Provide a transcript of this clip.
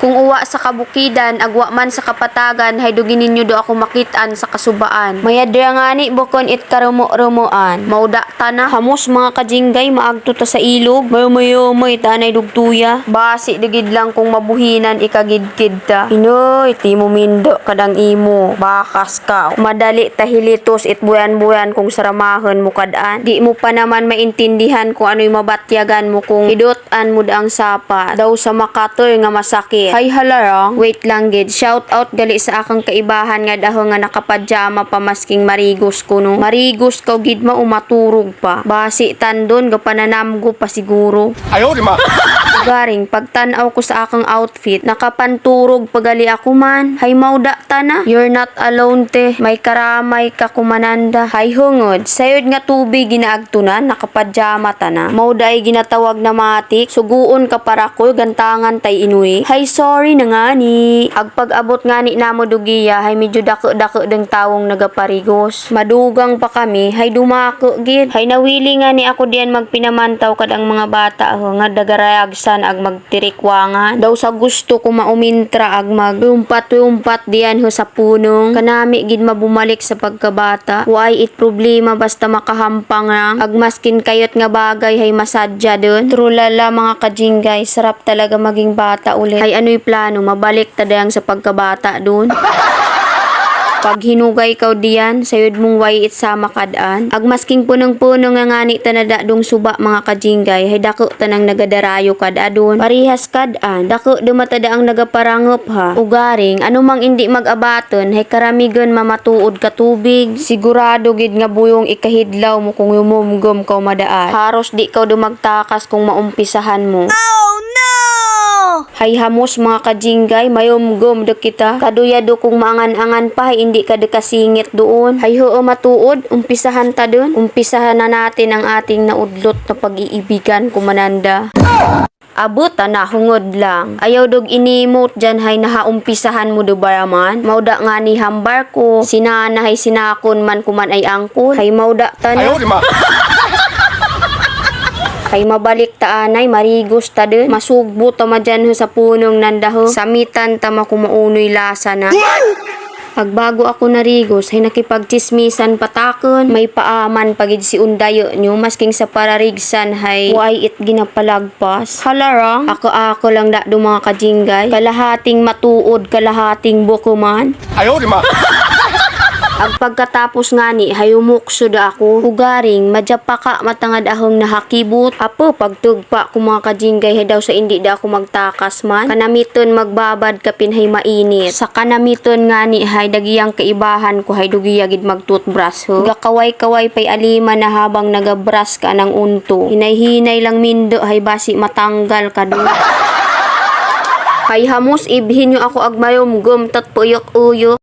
Kung uwa sa kabukidan, agwa man sa kapatagan, hay dugi ninyo do ako makitaan sa kasubaan. Mayadra nga ni bukon it karumo-rumoan. Mauda ta na. Hamos mga kajinggay, maagto ta sa ilog. Mayo may tanay dugtuya. Basi digid lang kung mabuhinan ikagidkid ta. Inoy, ti mo mindo kadang imo. Bakas ka. Madali tahilitos it buyan-buyan kung saramahon mo kadaan. Di mo pa naman maintindihan kung ano'y mabatyagan mo kung idotan mo daang sapa. Daw sa makatoy nga masakit. Hay halarang, wait lang gid. Shout out gali sa akang kaibahan nga daho nga nakapadyama pa masking marigos kuno. Marigos kaw gid maumaturog pa. Basi tandon ga pananamgo pa siguro. Ayaw, di ma. Garing pagtanaw ko sa akang outfit, nakapanturog pagali ako man. Hay mauda ta na. You're not alone te. May karamay ka kumananda. Hay hungod, sayod nga tubig ginaagtunan, nakapadyama ta na. Mauda ay ginatawag na matik. Suguon ka para ko gantangan tay inuwi. Hay sorry na nga ni. Agpag-abot nga ni namo dugiya, hay medyo dako-dako deng tawong nagaparigos. Madugang pa kami, hay dumako gid. Hay nawili nga ni ako diyan magpinamantaw kad ang mga bata nga dagarayagsan ag magtirikwangan. Daw sa gusto ko maumintra ag magumpat-umpat diyan ho sa punong. Kanami gid mabumalik sa pagkabata. Why it problema basta makahampang lang. Ag maskin kayot nga bagay hay masadya dun. Trulala mga kajinggay, sarap talaga maging bata ulit. Hay ano'y plano, mabalik tadayang sa pagkabata dun. Pag hinugay kaw diyan, sayod mong way it sama kadaan. Ag masking punong-puno nga ngani tanada dong suba mga kajinggay, hay dako tanang nagadarayo kadadon. Parihas kadaan, dako dumatada ang nagaparangop ha. Ugaring, anumang indi mag-abaton, hay karamigon mamatuod ka tubig. Sigurado gid nga buyong ikahidlaw mo kung yumumgom kaw madaan. Haros di kaw dumagtakas kung maumpisahan mo. Hay hamos mga kajinggay, mayumgom do kita. Kaduyado kung maangan-angan pa, hindi ka kasingit doon. Hay hoo matuod, umpisahan ta doon. Umpisahan na natin ang ating naudlot na pag-iibigan kumananda. Abot na hungod lang. Ayaw dog inimot dyan hay nahaumpisahan mo do baraman. Mauda nga ni hambar ko. Sinana hay sinakon man kuman ay angkol. Hay mauda ta na. Ayaw, di ma. Hay mabalik ta anay, marigos ta dun. Masugbo ta madyan ho sa punong nandaho. Samitan ta makumaunoy lasa na. Pagbago ako narigos, hay nakipagchismisan patakon. May paaman pagid si undayo nyo, masking sa pararigsan hay why it ginapalagpas. Halarang, ako lang da do mga kajinggay. Kalahating matuod, kalahating bukuman. Ayaw, di ma. Ag pagkatapos nga ni, hayumukso da ako. Ugaring, madyapaka matangad ahong nahakibot. Apo, pagtugpa ko mga kajinggay, hay daw sa hindi da ako magtakas man. Kanamiton magbabad kapin hay mainit. Sa kanamiton nga ni, hay dagiyang kaibahan ko, hay dugiyagid magtutbrush ho. Gakaway-kaway pay alima na habang nagabrush ka ng unto. Hinay-hinay lang mindo, hay basi matanggal ka doon. Hay hamos, ibhin nyo ako agmayumgum tat puyok-uyok.